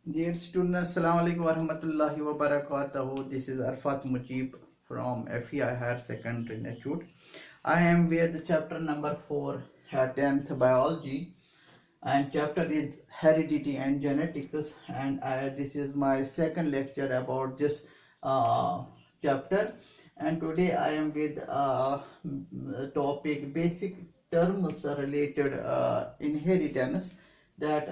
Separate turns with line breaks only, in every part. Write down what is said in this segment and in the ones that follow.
Dear students, Assalamu alaikum warahmatullahi wabarakatuh. This is Arfat Mujib from FEI Higher Secondary Institute. I am with chapter number 4, 10th Biology, and chapter is Heredity and Genetics. And this is my second lecture about this uh, chapter. And today I am with topic basic terms related inheritance that.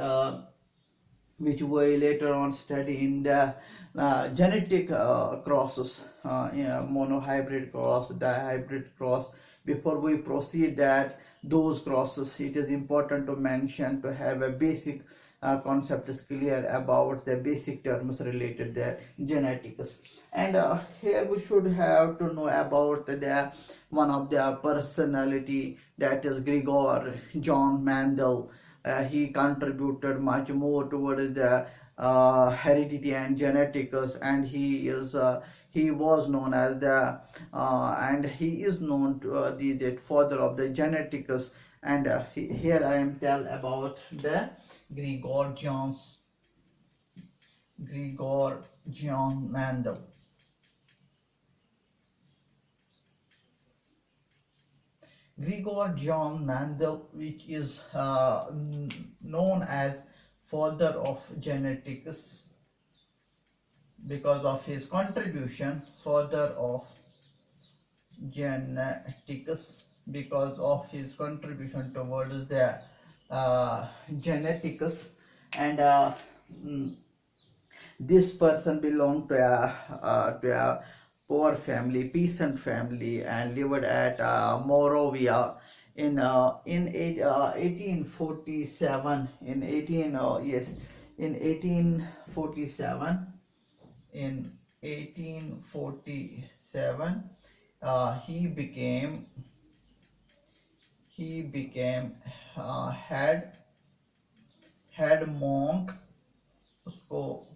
Which we later on study in the genetic crosses, monohybrid cross, dihybrid cross. Before we proceed that those crosses, it is important to mention to have a basic concept is clear about the basic terms related to genetics. And here we should have to know about the one of the personality, that is Gregor John Mendel. He contributed much more toward the heredity and genetics, and he was known as the and he is known to the father of the genetics. And here I am tell about the Gregor John Mendel. Gregor John Mendel, which is known as father of genetics because of his contribution, father of genetics because of his contribution towards the genetics. And this person belonged to a poor family, peasant family, and lived at Moravia in 1847. In 1847. In 1847, he became head monk. उसको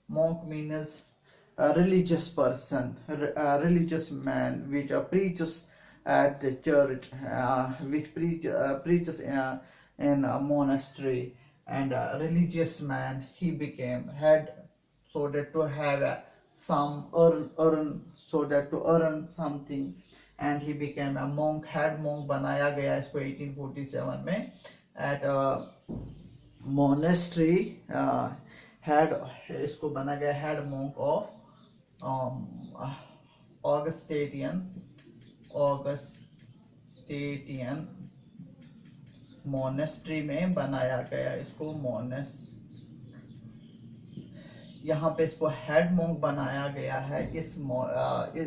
monk means a religious person, a religious man which preaches at the church, which preaches in a monastery, and a religious man. He became head so that to have some earn so that to earn something, and he became a monk. Head monk बनाया गया इसको 1847 में at a monastery. Head इसको बना गया head monk of Augustinian monastery में बनाया गया इसको यहाँ पे इसको हेड monk बनाया गया है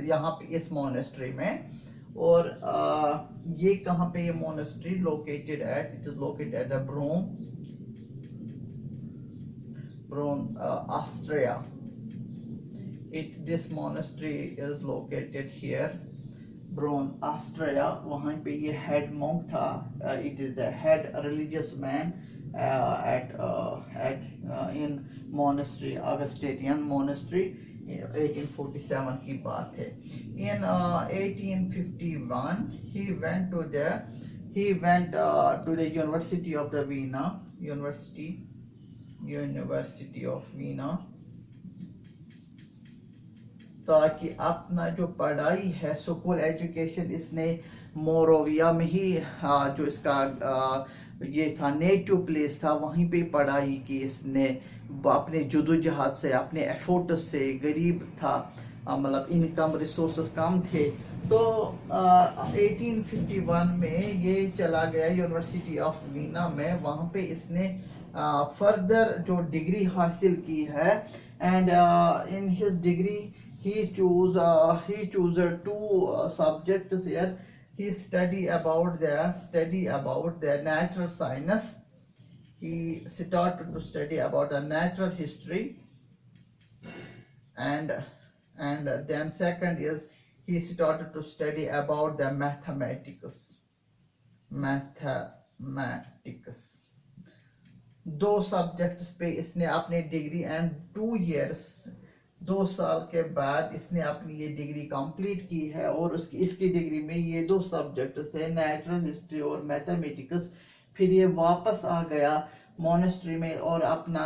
यहाँ पे इस monastery में. और ये कहाँ पे ये monastery located at? It is located at the Brunn, Austria. This monastery is located here, Brunn, Austria. वहाँ पे ये head monk था. It is the head religious man in monastery, Augustinian monastery. 1847 की बात है. In 1851 he went to the University of the Vienna, University of Vienna, ताकि अपना जो पढ़ाई है स्कूल एजुकेशन इसने मोरोविया में ही जो इसका ये था नेटिव प्लेस था वहीं पे पढ़ाई की इसने. अपने जद्दोजहद से, अपने एफर्ट से, गरीब था, मतलब इनकम रिसोर्सेस कम थे, तो 1851 में ये चला गया यूनिवर्सिटी ऑफ वीना में. वहाँ पे इसने फर्दर जो डिग्री हासिल की है. And in his degree he chose two subjects here. He study about the natural science. He started to study about the natural history, and then second is he started to study about the mathematics. दो subjects पे इसने अपनी degree and 2 years 2 साल के बाद इसने अपनी ये डिग्री कंप्लीट की है. और इसकी डिग्री में ये 2 सब्जेक्ट थे, नेचुरल हिस्ट्री और मैथमेटिक्स. फिर ये वापस आ गया मोनेस्ट्री में और अपना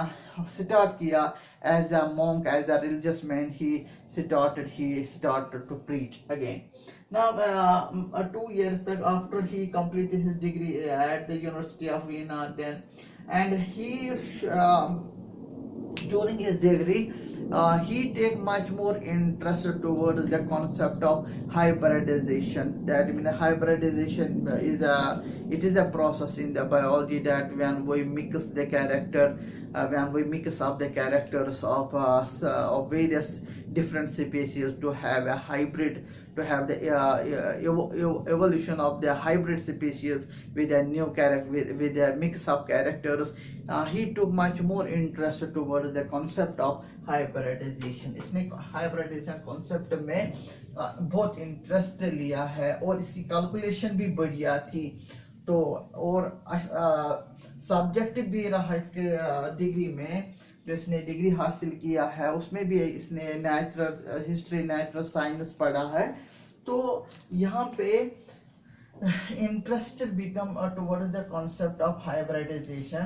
स्टार्ट किया as a monk, as a religious man. He started to preach again. Now 2 years after he completed his degree at the University of Vienna, then and he during his degree, he take much more interest towards the concept of hybridization. That means hybridization is a process in the biology that when we mix the character, when we mix up the characters of various different species to have a hybrid, to have the evolution of the hybrid species with a new character, with a mix of characters. He took much more interest towards the concept of hybridization. इसने hybridization concept में बहुत interest लिया है और इसकी calculation भी बढ़िया थी. तो और सब्जेक्ट भी रहा इसके डिग्री में, जो इसने डिग्री हासिल किया है उसमें भी इसने नेचुरल हिस्ट्री, नेचुरल साइंस पढ़ा है. तो यहाँ पे interested become towards the concept of hybridization.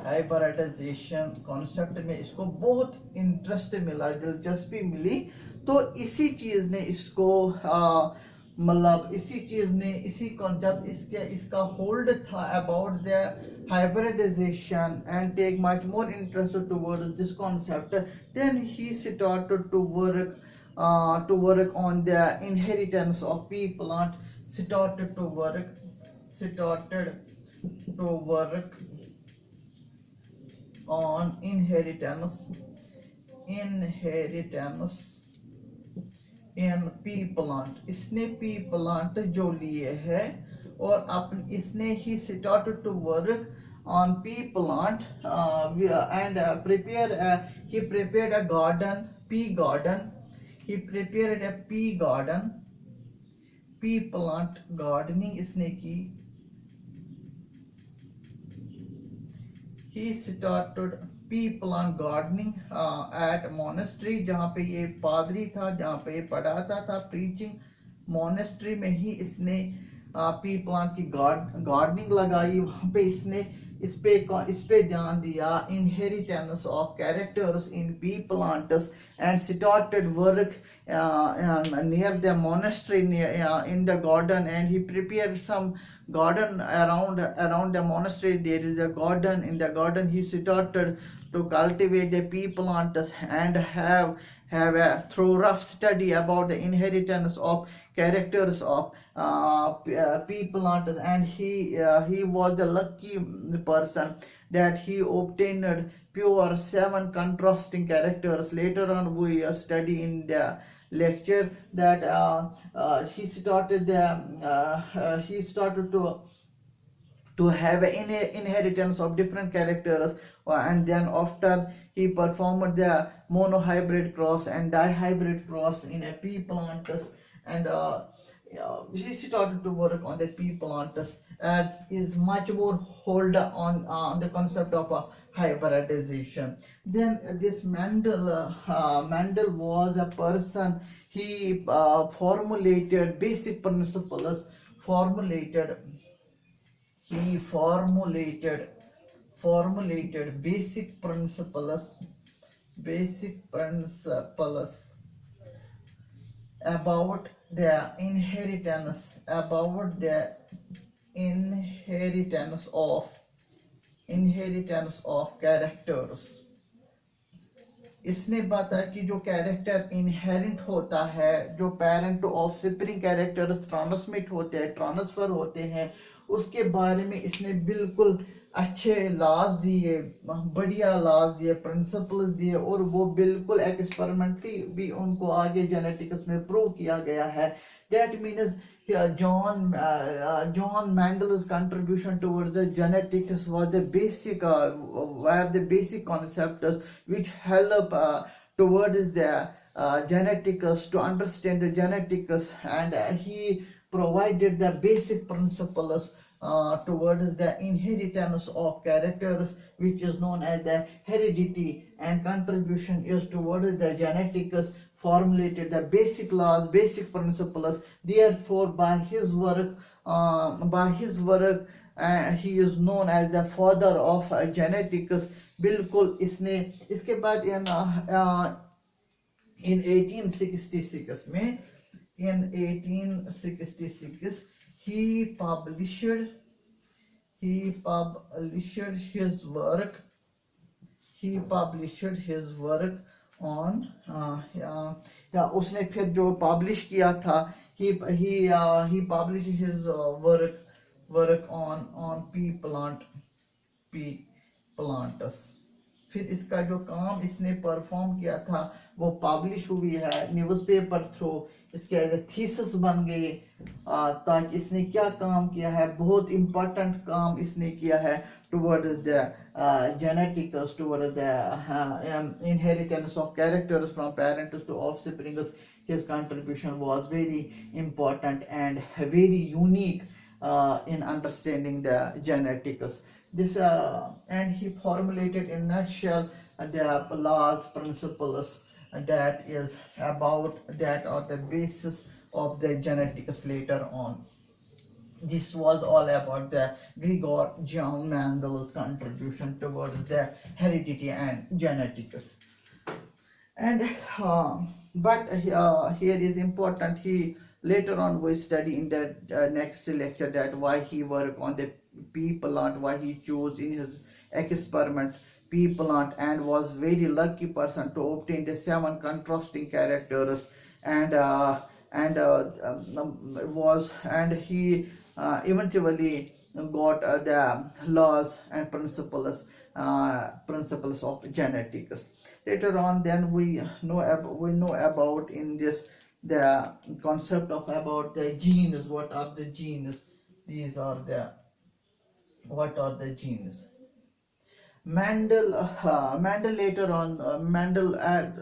Hybridization concept में इसको बहुत इंटरेस्ट मिला, दिलचस्पी मिली. तो इसी चीज ने इसको मतलब इसी चीज ने इसी जब इसका होल्ड था about the hybridization and take much more interest towards this concept, then he started to work on the inheritance of pea plant. started to work on inheritance in pea plant. इसने pea plant जो लिए है और इसने he started to work on pea plant and he prepared a garden, pea garden. He prepared a pea garden, pea plant gardening इसने की. He started pea plant gardening at monastery, जहाँ पे ये पादरी था, जहाँ पे ये पढ़ाता था, preaching monastery में ही इसने pea plant की गार्डनिंग लगाई. वहाँ पे इसने इस पे ध्यान दिया, inheritance of characters in pea plants, and started work near the monastery, in the garden, and he prepared some garden around the monastery. There is a garden. In the garden he started to cultivate the pea plants and have a thorough study about the inheritance of characters of pea plants. And he was the lucky person that he obtained pure 7 contrasting characters. Later on we study in the lecture that he started to have an inheritance of different characters, and then after he performed the monohybrid cross and dihybrid cross in a pea plants, and he started to work on the pea plants, as is much more hold on the concept of hybridization. Then this Mendel was a person. He formulated basic principles, formulated basic principles about the inheritance of characters. इसने बताया कि जो character inherit होता है, जो parent to offspring characters transmit होते हैं, transfer होते हैं, उसके बारे में इसने बिल्कुल अच्छे लॉज दिए, बढ़िया लॉज दिए, प्रिंसिपल्स दिए, और वो बिल्कुल एक्सपेरिमेंटली भी उनको आगे जेनेटिक्स में प्रूव किया गया है. That means John Mendel's contribution towards the genetics was the basic concepts which help towards the genetics, to understand the genetics, and he provided the basic principles towards the inheritance of characters, which is known as the heredity, and contribution is towards the genetics, formulated the basic laws, basic principles. Therefore, by his work, by his work he is known as the father of genetics. बिल्कुल इसने इसके बाद in 1866 में in 1866 he published his work on उसने फिर जो publish किया था he published his work on pea planters. फिर इसका जो काम इसने परफॉर्म किया था वो पब्लिश हुई है न्यूज़पेपर थ्रू. इसके एज ए थीसिस बन गई ताकि इसने क्या काम किया है, बहुत इम्पोर्टेंट काम इसने किया है towards the genetics, towards the inheritance of characters from parents to offspring. His contribution was very important and very unique in understanding the genetics. This and he formulated in nutshell the laws, principles that is about that are the basis of the genetics later on. This was all about the Gregor John Mendel's contribution towards the heredity and genetics. And but here is important. He later on we study in the next lecture that why he worked on the pea plant, why he chose in his experiment pea plant and was very lucky person to obtain the 7 contrasting characters and he eventually got the laws and principles of genetics. Later on, then we know about in this the concept of about the genes. What are the genes? These are the what are the genes? Mendel later on, Mendel at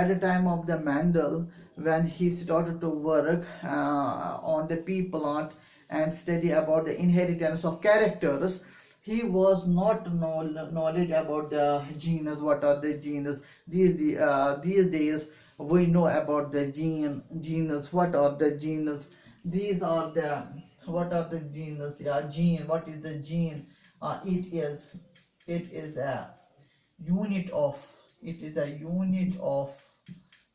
the time of the Mendel, when he started to work on the pea plant and study about the inheritance of characters, he was not knowledge about the genes. What are the genes? These days we know about the genes. What are the genes? These are the what are the genes? Yeah, gene. What is the gene? It is a unit of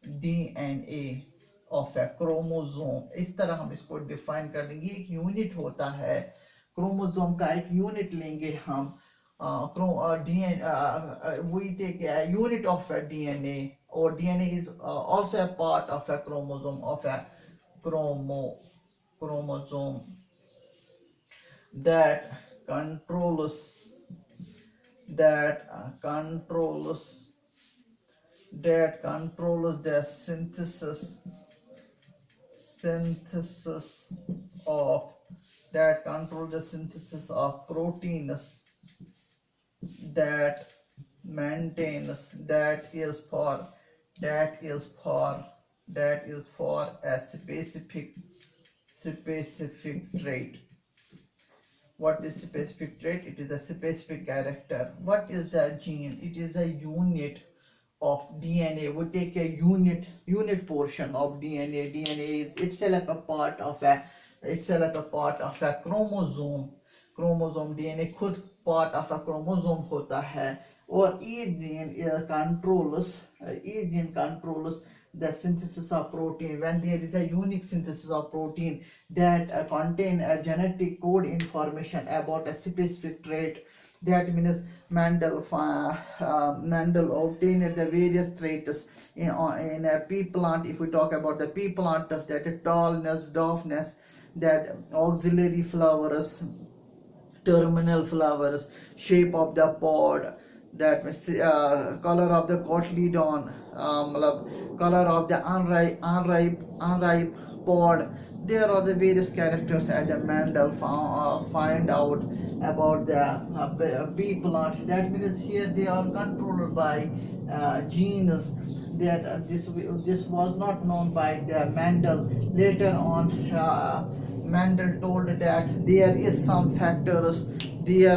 DNA of a chromosome. इस तरह हम इसको define कर देंगे. एक unit होता है chromosome का, एक यूनिट लेंगे हम. We take a unit of a DNA, or DNA is also a part of a chromosome, of a chromosome that controls the synthesis of proteins, that maintains that is for a specific trait. What is specific trait? It is a specific character. What is the gene? It is a unit of DNA. We take a unit portion of DNA. DNA is itself a part of a chromosome. DNA खुद part of a chromosome होता है. और each gene controls the synthesis of protein. When there is a unique synthesis of protein that contain a genetic code information about a specific trait, that means Mendel obtained the various traits in a pea plant. If we talk about the pea plant, that tallness, dwarfness, that auxiliary flowers, terminal flowers, shape of the pod, that means color of the cotyledon, color of the unripe pod. There are the various characters that Mendel find out about the pea plant. That means here they are controlled by genes. That this was not known by the Mendel. Later on, Mendel told that there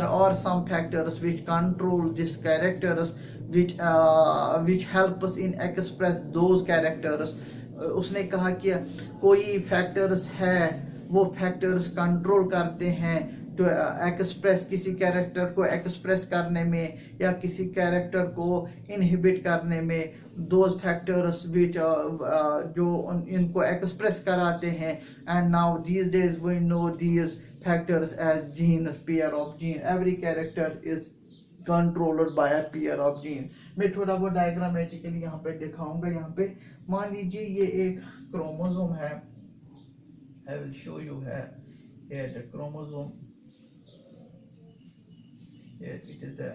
are some factors which control these characters, which help us in express those characters. उसने कहा कि कोई factors है वो factors control करते हैं to express, किसी character को एक्सप्रेस करने में या किसी कैरेक्टर को इनहिबिट करने में, दोज फैक्टर्स विच जो इनको एक्सप्रेस कराते हैं. And now these days we know these factors as genes, pair of gene. Every character is controlled by a pair of gene. मैं थोड़ा बहुत डायग्रामेटिकली यहाँ पे दिखाऊंगा. यहाँ पे मान लीजिए ये एक क्रोमोसोम है. I will show you here the chromosome. Here it is a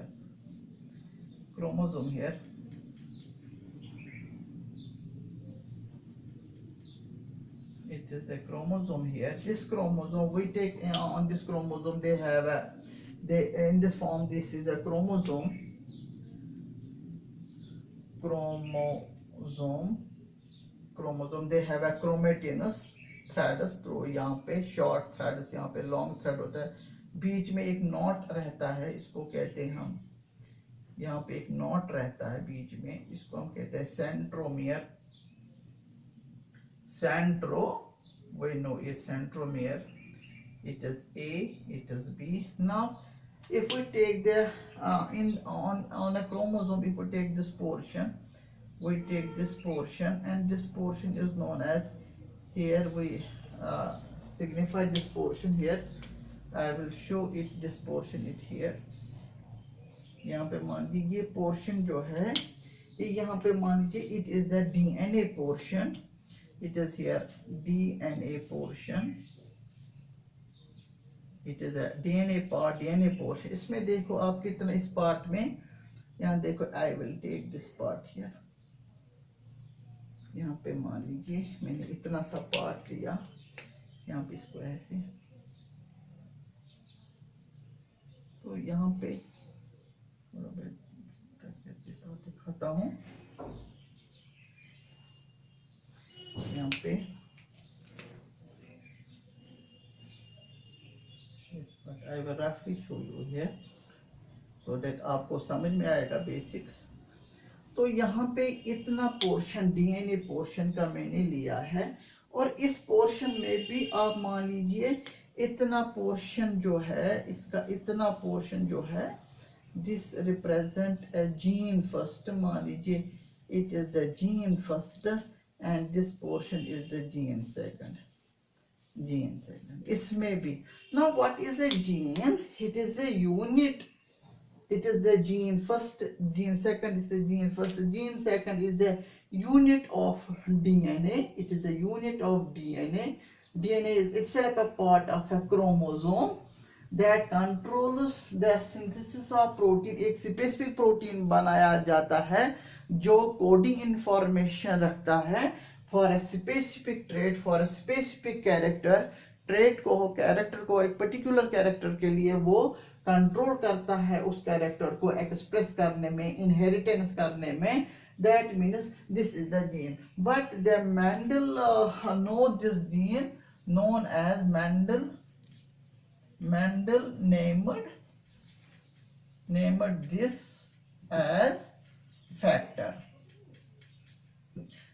chromosome here. It is the chromosome here. This chromosome we take on this chromosome they have a in this form. This is a chromosome. They have a chromatinous threads. तो यहाँ पे short threads, यहाँ पे long thread होता है. बीच में एक knot रहता है, इसको कहते हैं हम. यहाँ पे एक knot रहता है बीच में, इसको हम कहते हैं centromere. We know it's centromere. It is A, it is B. Now if we take the on a chromosome, if we take this portion, we take this portion, and this portion is known as, here we signify this portion here. I will show it, this portion it here. यहाँ पे मान लीजिए ये portion जो है, ये यहाँ पे मान लीजिए it is the DNA portion. It is here DNA portion. It is a DNA part, DNA portion. इसमें देखो आप कितना इस part में, यहाँ देखो I will take this part here. यहाँ पे मान लीजिए मैंने इतना सा part लिया, यहाँ पे इसको ऐसे, तो यहाँ पे दिखाता हूँ. यहाँ पे I will roughly show you here so that आपको समझ में आएगा बेसिक्स. तो यहाँ पे इतना पोर्शन डीएनए पोर्शन का मैंने लिया है, और इस पोर्शन में भी आप मान लीजिए इतना पोर्शन जो है, इसका इतना पोर्शन जो है, this represent a gene first. मान लीजिए it is the gene first and this portion is the gene second. इसमें भी. Now what is a gene? It is a unit. It is the gene first, gene second is the gene first, gene second is the unit of DNA. It is a unit of DNA. DNA is itself a part of a chromosome that controls the synthesis of protein. एक specific protein बनाया जाता है जो coding information रखता है for a specific trait, for a specific character. Trait को हो, character को, एक पर्टिकुलर कैरेक्टर के लिए वो कंट्रोल करता है उस कैरेक्टर को एक्सप्रेस करने में, इनहेरिटेंस करने में. That means this is the gene. But the Mendel know this gene known as Mendel named this as factor.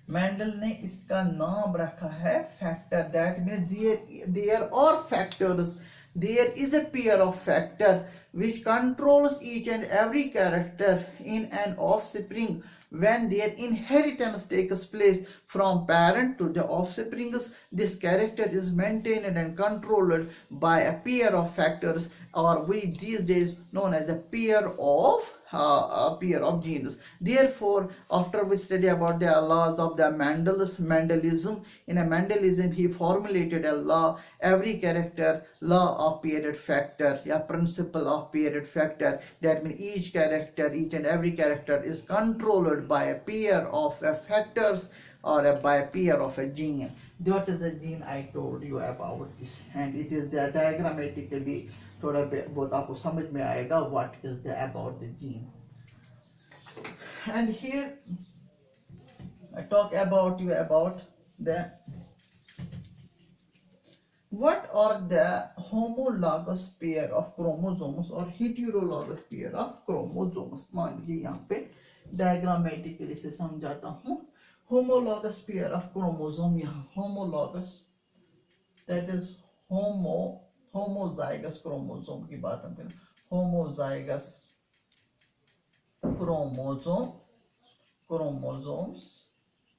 Mendel ने इसका नाम रखा है factor. That means there are factors, there is a pair of factor which controls each and every character in an offspring when their inheritance takes place from parent to the offspring. This character is maintained and controlled by a pair of factors, or we these days known as a pair of genes. Therefore, after we study about the laws of the Mendelism, in a Mendelism he formulated a law, every character, law of paired factor, a principle of paired factor. That means each character, each and every character is controlled by a pair of factors or by a pair of a gene. That is the gene I told you about this, and it is the diagrammatically थोड़ा बहुत आपको समझ में आएगा what is the about the gene. And here I talk about you about the what are the homologous pair of chromosomes or heterologous pair of chromosomes. मान लीजिए यहाँ पे diagrammatically से समझाता हूँ. homologous pair of chromosome, यहाँ homologous, that is homozygous chromosome की बात हम करें, होमोजाइगस क्रोमोसोम्स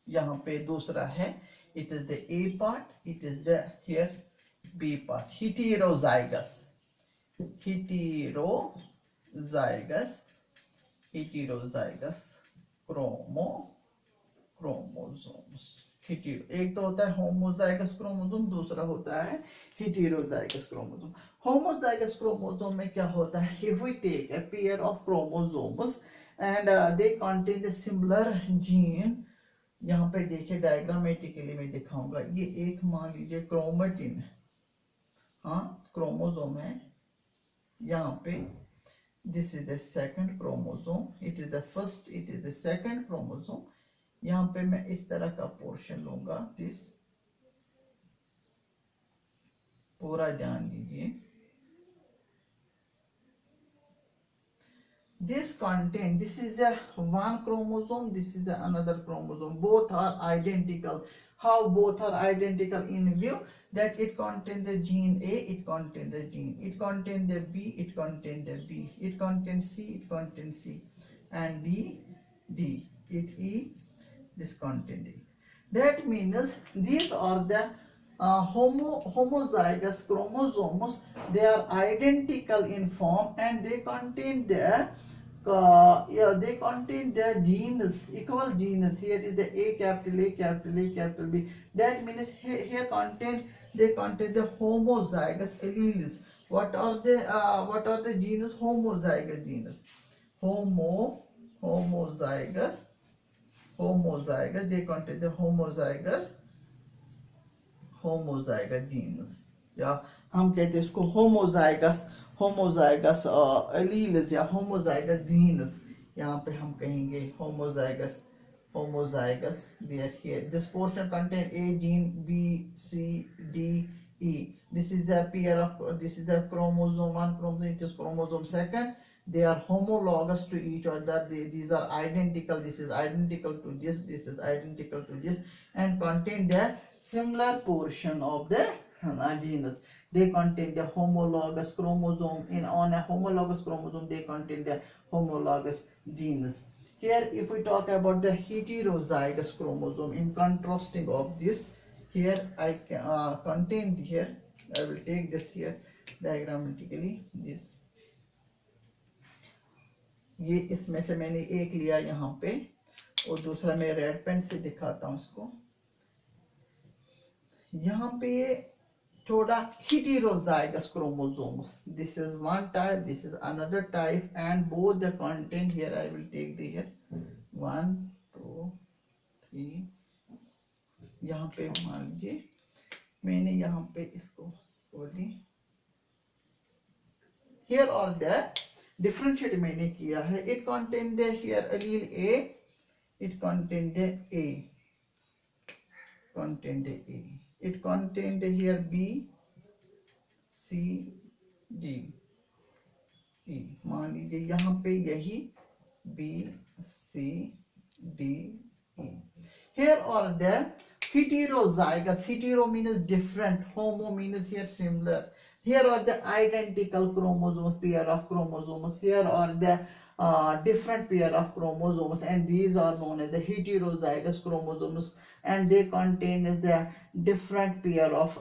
यहाँ पे दूसरा है, it is the A part, it is the here B part, heterozygous chromosomes. एक तो होता है होमोजाइगस क्रोमोसोम, दूसरा होता है हेटेरोजाइगस क्रोमोसोम। होमोजाइगस क्रोमोसोम में क्या होता है, if we take a pair of chromosomes and they contain the similar gene, यहाँ पे देखिए डायग्रामेटिकली मैं दिखाऊंगा, ये एक मान लीजिए क्रोमेटिन, हाँ क्रोमोसोम है यहाँ पे, this is the second chromosome, it is the first, it is the second chromosome. यहाँ पे मैं इस तरह का पोर्शन लूंगा, दिस पूरा ध्यान दीजिए, this content, this is the one chromosome, this is the another chromosome, both are identical. How both are identical in view, that it contains the gene A, it contains the gene, it contains the B, it contains the B, it contains C, it contains C, and D, it E, this contains D. That means these are the homozygous chromosomes, they are identical in form and they contain the they contain the genes, equal genes. Here is the A, capital A, capital A, capital B. That means here they contain the homozygous alleles. What are the genes? Homozygous genes. Homozygous. They contain the homozygous genes. या हम कहते हैं इसको homozygous alleles या homozygous genes, यहाँ पे हम कहेंगे homozygous there here, this portion contain A gene, B, C, D, E, this is the pair of, this is the chromosome 1, chromosome, it is chromosome 2, they are homologous to each other, these are identical, this is identical to this, this is identical to this, and contain the similar portion of the genus. They contain the homologous chromosome, on a homologous chromosome they contain the homologous genes. Here if we talk about the heterozygous chromosome, in contrasting of this, here I contained here, I will take this here diagrammatically, this, ये इसमें से मैंने एक लिया यहाँ पे और दूसरा मैं रेड पेन से दिखाता हूँ इसको, यहाँ पे थोड़ा heterozygous chromosomes, this is one type, this is another type, and both the content, here I will take the here 1 2 3, यहाँ पे मान लीजिए मैंने यहाँ पे इसको बोली, here or there differentiate मैंने किया है, it contain the here allele A, it contain the A, it contained here B, C, D, E, मान लीजिए यहाँ पे यही B, C, D, E. Here or there heterozygous, hetero means different, homo means here similar, here are the identical chromosomes, pair of chromosomes, here are the different pair of chromosomes, and these are known as the heterozygous chromosomes, and they contain the different pair of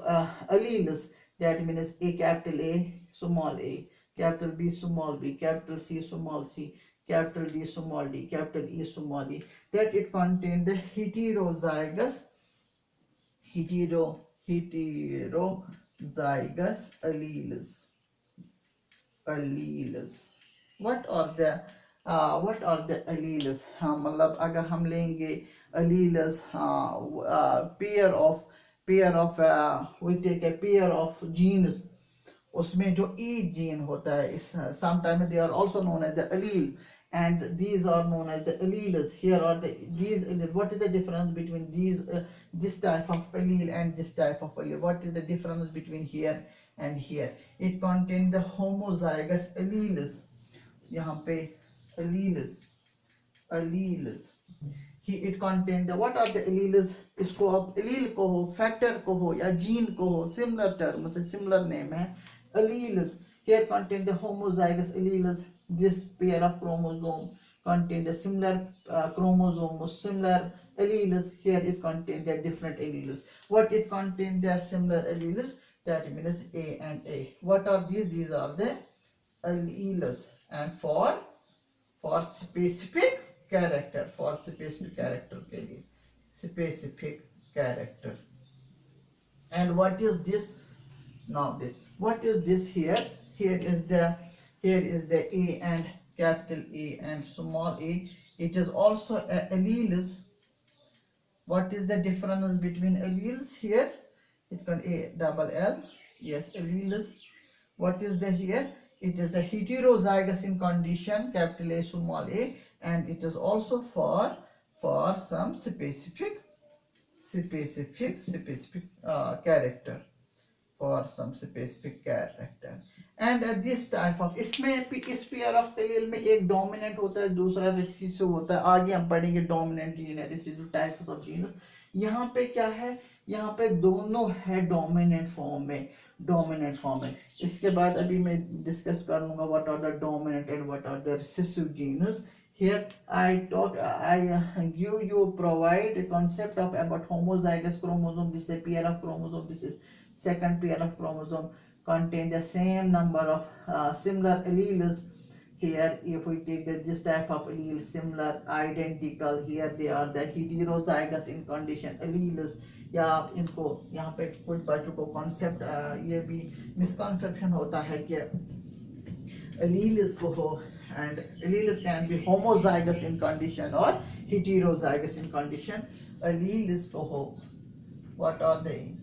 alleles, that means A, capital A, small a, capital B, small b, capital C, small c, capital D, small d, capital E, small e, that it contains the heterozygous alleles. What are the alleles? हाँ मतलब अगर हम लेंगे alleles, pair of we take a pair of genes, उसमें जो E gene होता है, sometimes they are also known as the allele, and these are known as the alleles. Here are these alleles. What is the difference between this type of allele and this type of allele? What is the difference between here and here? It contains the homozygous alleles. यहाँ पे alleles. it contains the what are the alleles, इसको आप allele को हो, factor को हो या gene को हो, similar term से similar name है alleles. Here contain the homozygous alleles. This pair of chromosome contain the similar chromosomes, similar alleles. Here it contains the different alleles. What it contains? The similar alleles. That means A and A. What are these? These are the alleles. And for specific character, for specific character के लिए specific character. And what is this? Now this. What is this here? Here is the A and capital A and small a. It is also alleles. What is the difference between alleles here? It can A double L. Yes, alleles. What is the here? It is the heterozygous in condition, capital A small a, and it is also for some specific character, for some specific character. And this type of इसमें इस pair of allele में एक dominant होता है, दूसरा recessive होता है. आगे हम पढ़ेंगे डोमिनेंट जीन है, रिसेसिव टाइप्स ऑफ जीन. यहाँ पे क्या है? यहाँ पे दोनों है डोमिनेंट फॉर्म में. इसके बाद अभी मैं डिस्कस कर लूंगा what are the dominant and what are the recessive genes. Here I give you provide a concept of about homozygous chromosome. This is a pair of chromosome. This is second pair of chromosome. Contain the same number of similar alleles. Here if we take this type of allele, similar, identical, here they are the heterozygous in condition alleles. या आप इनको यहाँ पे कुछ बच्चों को concept ये भी मिसकॉन्सेप्शन होता है कि alleles को हो, and alleles can be homozygous in condition or heterozygous in condition. Alleles को हो, what are they?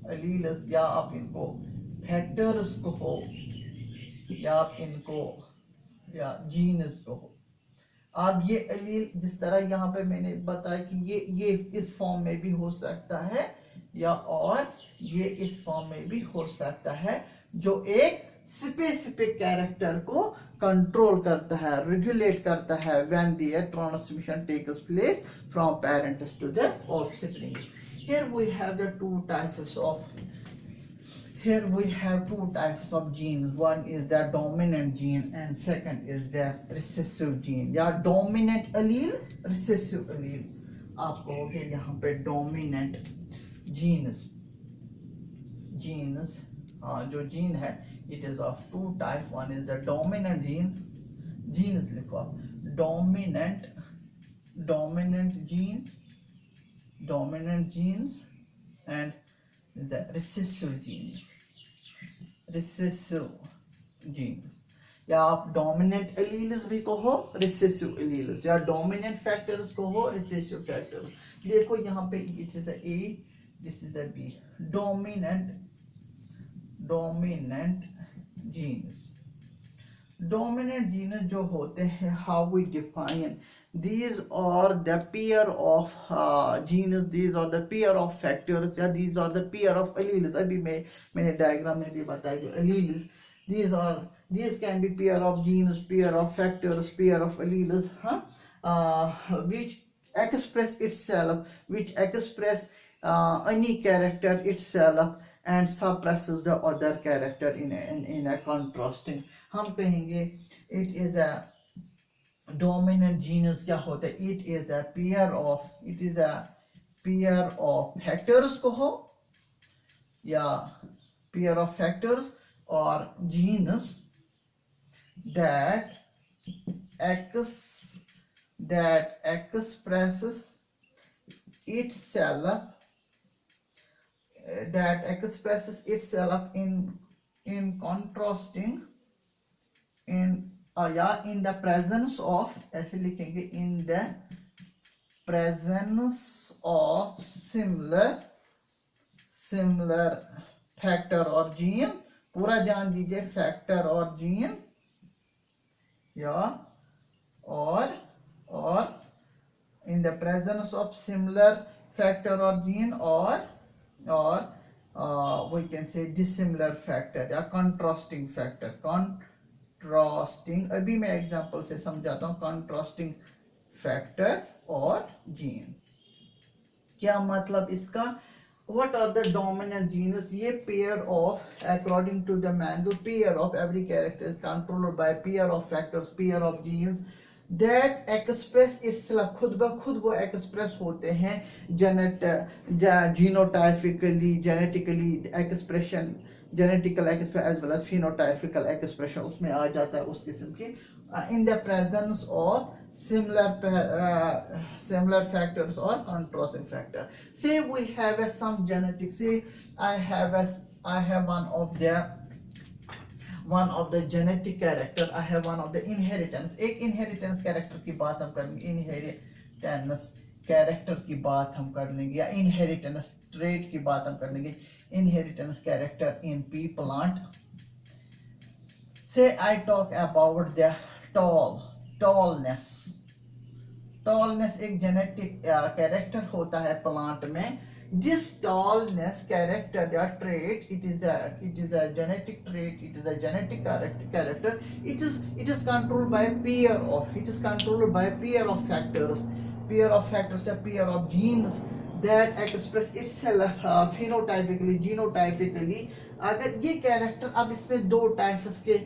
Alleles या आप इनको factors को हो या आप इनको या genes को हो. आप ये एलील जिस तरह यहाँ पे मैंने बताया कि ये इस फॉर्म में भी हो सकता है या और ये इस फॉर्म में भी हो सकता है, जो एक स्पेसिफिक कैरेक्टर को कंट्रोल करता है, रेगुलेट करता है when the transmission takes place from parents to the offspring. Here we have the two types of genes. One is the dominant gene and second is the recessive gene. या dominant allele, recessive allele. आप कहोगे यहाँ पे dominant genes जो gene है, it is of two types. One is the dominant genes लिखो आप, dominant genes and the recessive genes. या आप dominant alleles भी कहो, recessive alleles, या dominant factors कहो, recessive factors. देखो यहाँ पे it is a A, this is the B. Dominant genes. Dominant genes जो होते हैं, how we define, these are the pair of genes, these are the pair of factors, या these are the pair of alleles. अभी मैंने diagram में भी बताया जो alleles, these can be pair of genes, pair of factors, pair of alleles, which express any character itself and suppresses the other character in a contrasting. हम कहेंगे it is a dominant genus क्या होता है, it is a pair of factors को हो या pair of factors or genus that expresses itself in contrasting in the presence of, ऐसे लिखेंगे, in the presence of similar factor or gene. पूरा ध्यान दीजिए, factor or gene या or in the presence of similar factor or gene or we can say dissimilar factor या contrasting factor. Contrasting, अभी मैं example से समझाता हूँ. contrasting factor or gene. क्या मतलब इसका? What are the dominant genes? ये pair of, according to the Mendel, pair of every character is controlled by pair of factors, pair of genes that express itself, खुद ब खुद वो express होते हैं genotypically, genetically expression, genetical expression as well as phenotypical expression उसमें आ जाता है उस किस्म की in the presence of similar factors or contrasting factor. Say we have some genetics. Say I have one of the genetic character. I have one of the inheritance. एक inheritance character की बात हम करेंगे. Inheritance character की बात हम कर लेंगे या inheritance trait की बात हम कर लेंगे. Inheritance character in pea plant. Say I talk about the tallness एक जेनेटिक कैरेक्टर होता है प्लांट में. This tallness character, that trait, it is a genetic trait, it is a genetic character. It is controlled by a pair of factors, a pair of genes that express itself phenotypically, genotypically. अगर ये character, अब इसमें दो types के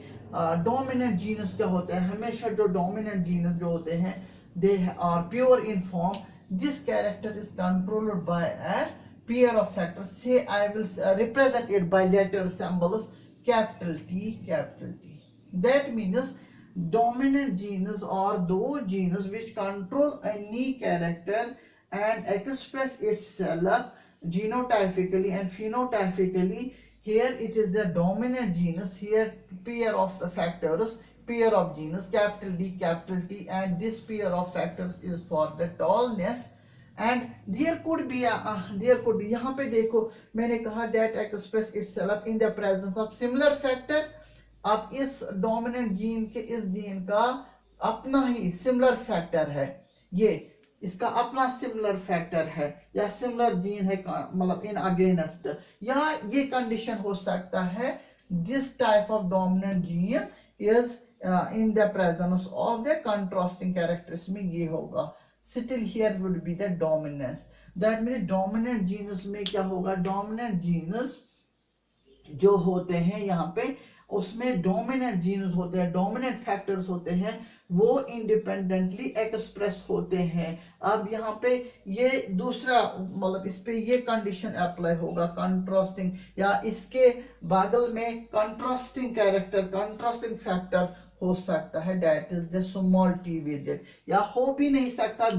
dominant genus क्या होते हैं? हमेशा जो डोमिनेंट जीनस जो होते हैं, they are pure in form. This character is controlled by a pair of factors. Say I will represent it by letter symbols capital T. That means dominant genes are those genes which control any character and express itself genotypically and phenotypically. Here it is the dominant genus, here pair of factors, pair of genus capital D, and this pair of factors is for the tallness. And there could be यहाँ पे देखो मैंने कहा that express itself in the presence of similar factor. अब इस dominant gene के इस gene का अपना ही similar factor है, ये इसका अपना सिमिलर फैक्टर है या सिमिलर जीन है, मतलब इन अगेंस्ट, या ये कंडीशन हो सकता है this type of dominant gene is in the presence of the contrasting characters में ये होगा. Still here would be the dominance. That means dominant genus में क्या होगा? डोमिनेंट जीनस जो होते हैं यहाँ पे, उसमें डोमिनेंट जीन्स होते हैं, डोमिनेंट फैक्टर्स होते हैं, वो इंडिपेंडेंटली एक्सप्रेस होते हैं. अब यहाँ पे ये दूसरा, मतलब इस पे ये कंडीशन अप्लाई होगा कंट्रास्टिंग, या इसके बगल में कंट्रास्टिंग कैरेक्टर, कंट्रास्टिंग फैक्टर हो सकता है, that is the small T with it. या हो भी नहीं सकता,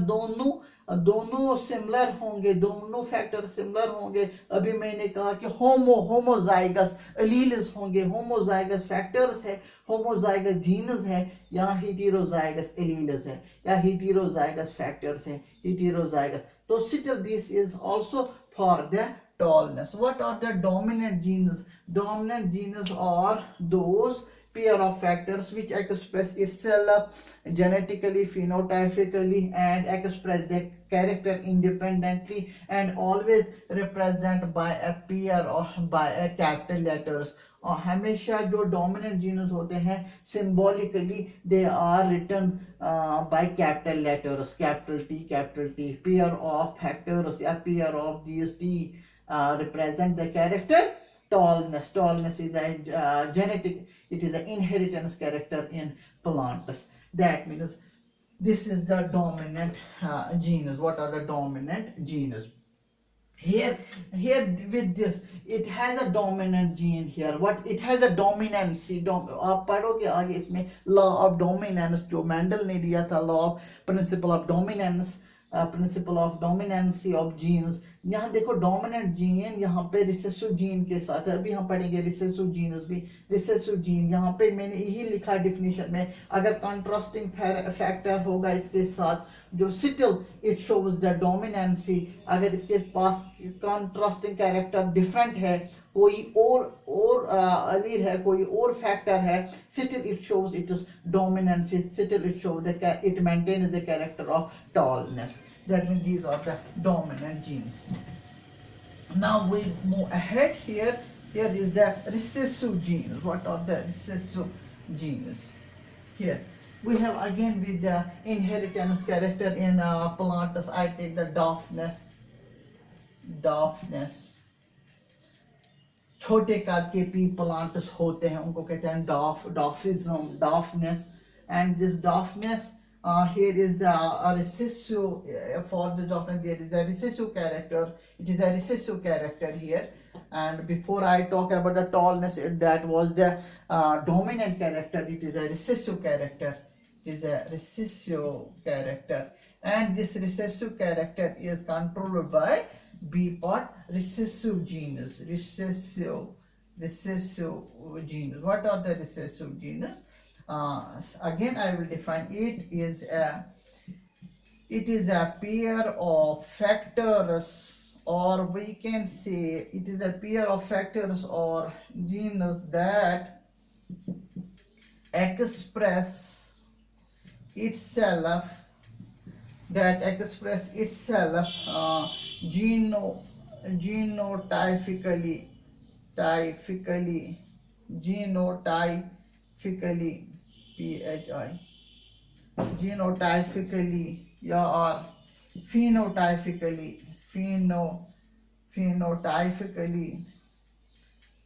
दोनों सिमिलर होंगे, दोनों फैक्टर सिमिलर होंगे. अभी मैंने कहा कि होमोजाइगस एलील्स होंगे, होमोजाइगस फैक्टर्स है, होमोजाइगस जीन्स है, या हेटेरोजाइगस एलील्स है, या हेटेरोजाइगस फैक्टर्स है, हेटेरोजाइगस. तो still this is also for the tallness. What are the dominant genes? Dominant genes are those pair of factors which express itself genetically, phenotypically, and express the character independently and always represent by a pair or by a capital letters. और हमेशा जो dominant genes होते हैं symbolically they are written by capital letters, capital T. Pair of factors या pair of these T represent the character tallness. Tallness is a genetic, it is an inheritance character in plants. That means this is the dominant genus. What are the dominant genus? Here with this it has a dominant gene here. What it has a dominancy. आप पढ़ोगे आगे इसमें law of dominance जो Mendel ने दिया था, law of principle of dominance, principle of dominancy of genes. यहाँ देखो डोमिनेंट जीन यहाँ पे रिसेसिव जीन के साथ है. अभी हम पढ़ेंगे रिसेसिव जीन, भी रिसेसिव जीन. यहाँ पे मैंने यही लिखा डिफिनीशन में, अगर कंट्रास्टिंग फैक्टर होगा इसके साथ जो still it shows the dominancy. अगर इसके पास कंट्रास्टिंग कैरेक्टर डिफरेंट है, कोई और अलील है, कोई और फैक्टर है, still it shows it is dominancy, still it shows the it maintains the character of tallness. That means these are the dominant genes. Now we move ahead here. Here is the recessive genes. What are the recessive genes? Here we have again with the inheritance character in plants. I take the dwarfness. छोटे कद के P plants होते हैं उनको कहते हैं dwarfism, and this dwarfness here is a recessive for the dwarfness. There is a recessive character. It is a recessive character here. And before I talk about the tallness, that was the dominant character. It is a recessive character. It is a recessive character, and this recessive character is controlled by B part recessive genes. Recessive genes. What are the recessive genes? Again, I will define it. It is a pair of factors, or we can say it is a pair of factors or genes that express itself genotypically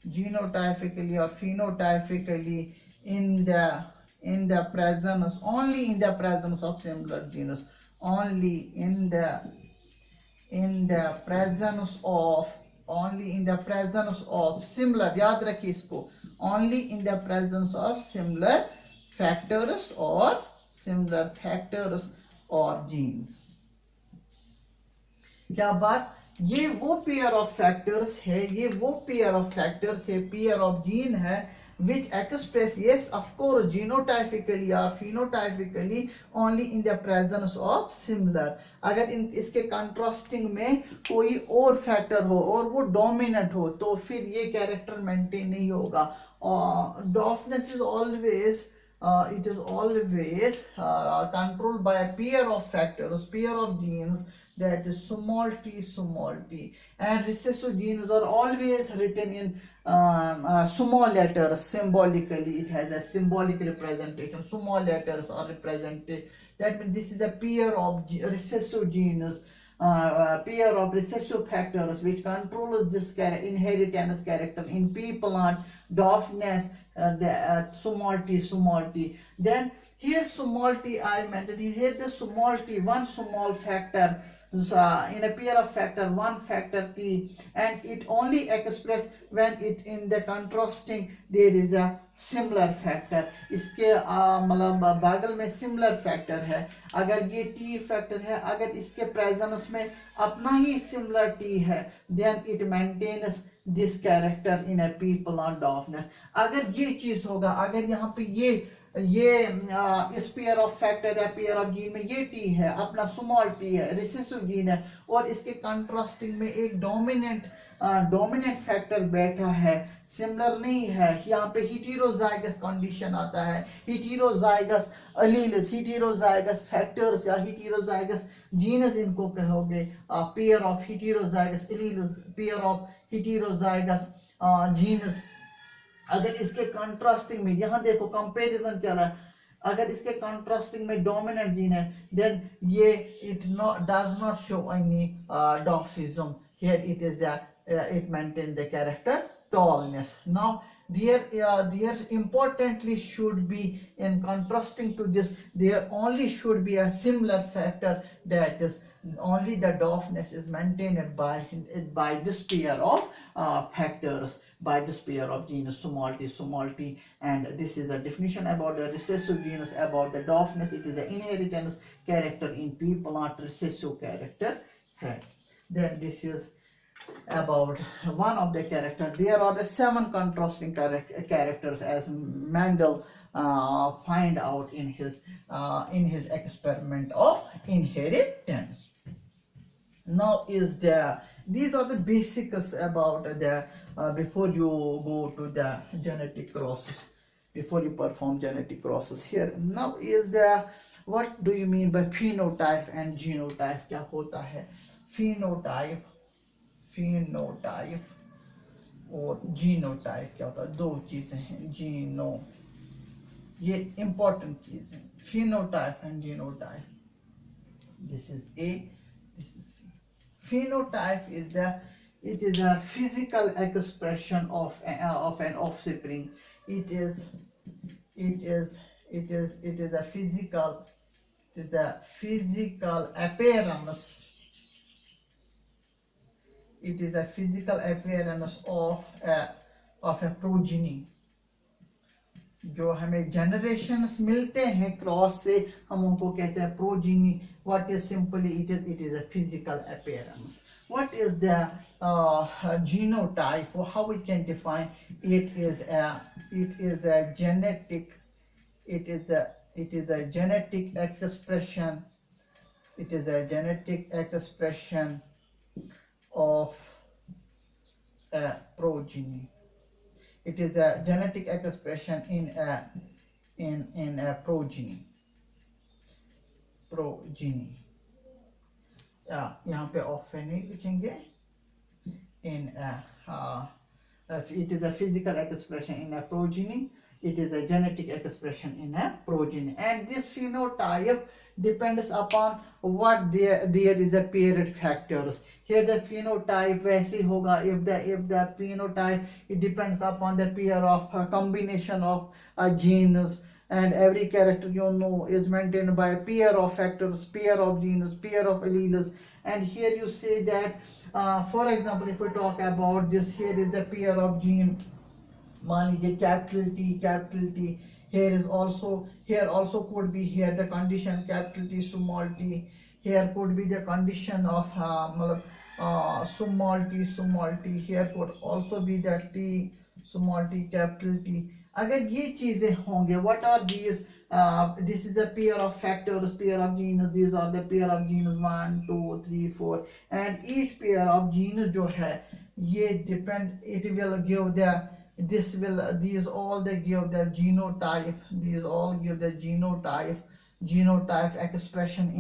genotypically or phenotypically in the presence, only in the presence of similar genes, only in the presence of similar, याद रखिए इसको, only in the presence of similar factors or genes. क्या बात, ये वो pair of factors है, pair of gene है which express, yes of course, genotypically or phenotypically only in the presence of similar. अगर इसके कंट्रास्टिंग में कोई और फैक्टर हो और वो डोमिनेंट हो तो फिर ये कैरेक्टर मेंटेन नहीं होगा. Dwarfness is always controlled by a pair of factors, pair of genes, that is small t, and recessive genes are always written in small letters symbolically. It has a symbolic representation. Small letters are represented. That means this is a pair of recessive genes, pair of recessive factors which controls this inheritance character in pea plant, dwarfness, small t. Then here small t I mentioned. Here the small t, one small factor. In a pair of factor, one factor t, and it only express when it in the contrasting there is a similar factor. इसके मतलब बगल में similar factor है. अगर ये t factor है, अगर इसके presence में अपना ही similar t है, then it maintains this character in a pea plant dwarfness. अगर ये चीज होगा, अगर यहाँ पे ये इस पेयर ऑफ फैक्टर या पेयर ऑफ जीन में ये टी है, अपना स्मॉल टी है, रिसेसिव जीन है, और इसके कंट्रास्टिंग में एक डोमिनेंट फैक्टर बैठा है, सिमिलर नहीं है, यहाँ पे हेटेरोजाइगस कंडीशन आता है. हेटेरोजाइगस एलील्स, हेटेरोजाइगस फैक्टर्स या हेटेरोजाइगस जीन्स इनको कहोगे. Pair of heterozygous alleles, pair of heterozygous genes. अगर इसके कंट्रास्टिंग में, यहाँ देखो कंपैरिजन चल रहा है, अगर इसके कंट्रास्टिंग में डोमिनेंट जीन है, देन ये does not show any dwarfism. Here it is it maintains the character tallness. Now there importantly should be, in contrasting to this, there only should be a similar factor, that is only the dwarfness is maintained by this pair of factors, by this pair of genes, small t, and this is a definition about the recessive genes. About the dwarfness, it is the inheritance character in pea plant, recessive character है. Then this is about one of the characters. There are the 7 contrasting characters as Mendel find out in his experiment of inheritance. Now these are the basics about the before you go to the genetic process, before you perform genetic process. Here now is what do you mean by phenotype and genotype? क्या होता है phenotype और genotype? क्या होता है? दो चीजें हैं, ये important चीज है, phenotype and genotype. This is A, this is B. Phenotype is a physical expression of an offspring. It is a physical appearance. It is a physical appearance of a progeny. जो हमें generations मिलते हैं cross से, हम उनको कहते हैं progeny. What is simply it is a physical appearance. What is the genotype? How we can define it? Is a genetic. It is a genetic expression. It is a genetic expression of a progeny. It is a genetic expression in a progeny. यहाँ पे option नहीं लिखेंगे. It is a physical expression in a progeny. It is a genetic expression in a progeny, and this phenotype depends upon what there is a paired factors. Here the phenotype वैसे होगा if the phenotype, it depends upon the pair of combination of genes, and every character is maintained by a pair of factors, pair of genes, pair of alleles. And here you say that for example, if we talk about this, here is the pair of gene, मान लीजिए capital T. Here also could be here the condition capital T small t. Here could be the condition of small t. Here could also be that T small t capital T. अगर ये चीजें होंगे, what are these? This is a pair of factors, pair of genes. These are the pair of genes 1, 2, 3, 4, and each pair of genes जो है ये depend. It will give the these all they give the genotype. These all give the genotype expression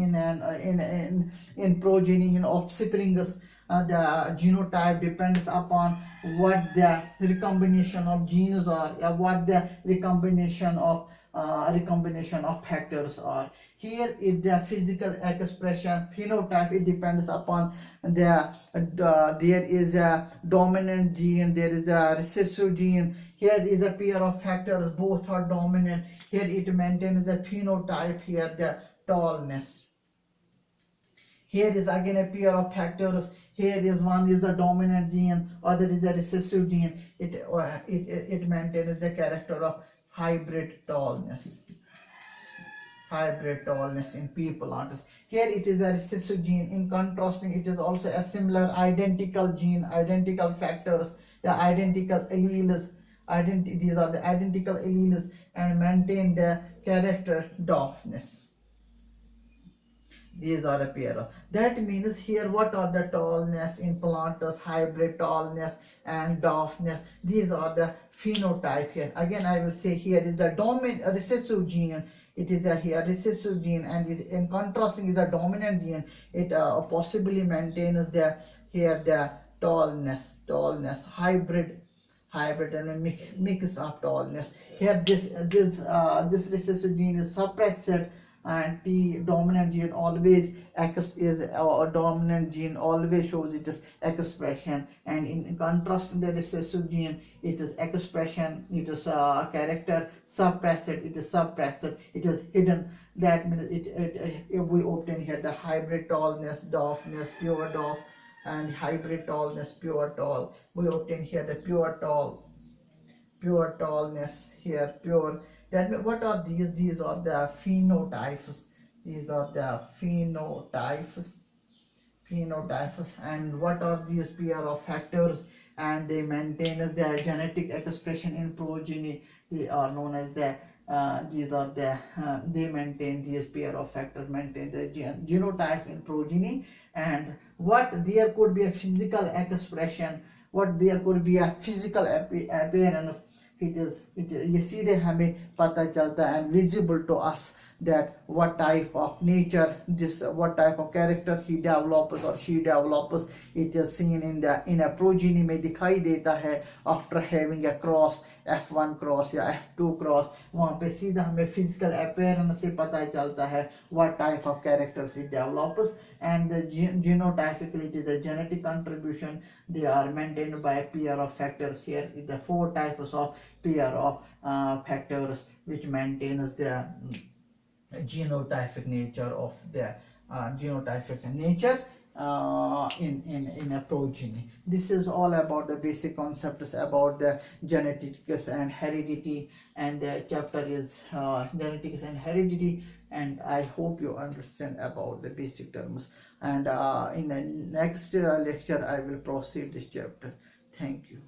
in progeny, in offsprings. The genotype depends upon what the recombination of genes are, what the recombination of factors are. Here is the physical expression. Phenotype, it depends upon there is a dominant gene, there is a recessive gene. Here is a pair of factors, both are dominant. Here it maintains the phenotype, here the tallness. Here is again a pair of factors. Here is one is the dominant gene, other is the recessive gene. It maintains the character of hybrid tallness in people artists. Here it is a recessive gene. In contrasting, it is also a similar identical gene, identical factors, the identical alleles. These are the identical alleles and maintain the character dwarfness. These are a pair of. That means here what are the tallness in planters, hybrid tallness and dwarfness. These are the phenotype here. Again I will say here is the dominant recessive gene. It is here recessive gene, and in contrasting is the dominant gene. It possibly maintains the tallness, hybrid and mix of tallness. Here this recessive gene is suppressed, and the dominant gene always dominant gene always shows its expression, and in contrast to the recessive gene, it is expression, it is character suppressed, it is hidden. That means we obtain here the hybrid tallness, dwarfness, pure dwarf, and hybrid tallness, pure tall. We obtain here the pure tallness, here pure. That means what are these? These are the phenotypes. These are the phenotypes. And what are these pair of factors? And they maintain their genetic expression in progeny. They are known as the they maintain these pair of factors, maintain the genotype in progeny. And what there could be a physical expression, what there could be a physical appearance. ये सीधे हमें पता चलता है and visible to us that what type of nature this what type of character he develops or she develops. It is seen in a progeny में दिखाई देता है after having a cross, F1 cross या F2 cross. वहाँ पे सीधा हमें physical appearance से पता चलता है what type of characters it develops. And the genotypically it is a genetic contribution. They are maintained by a pair of factors. Here is the 4 types of pair of factors which maintains the genotypic nature of the genotypic nature in a progeny. This is all about the basic concepts about the genetics and heredity, and the chapter is genetics and heredity, and I hope you understand about the basic terms. And in the next lecture I will proceed this chapter. Thank you.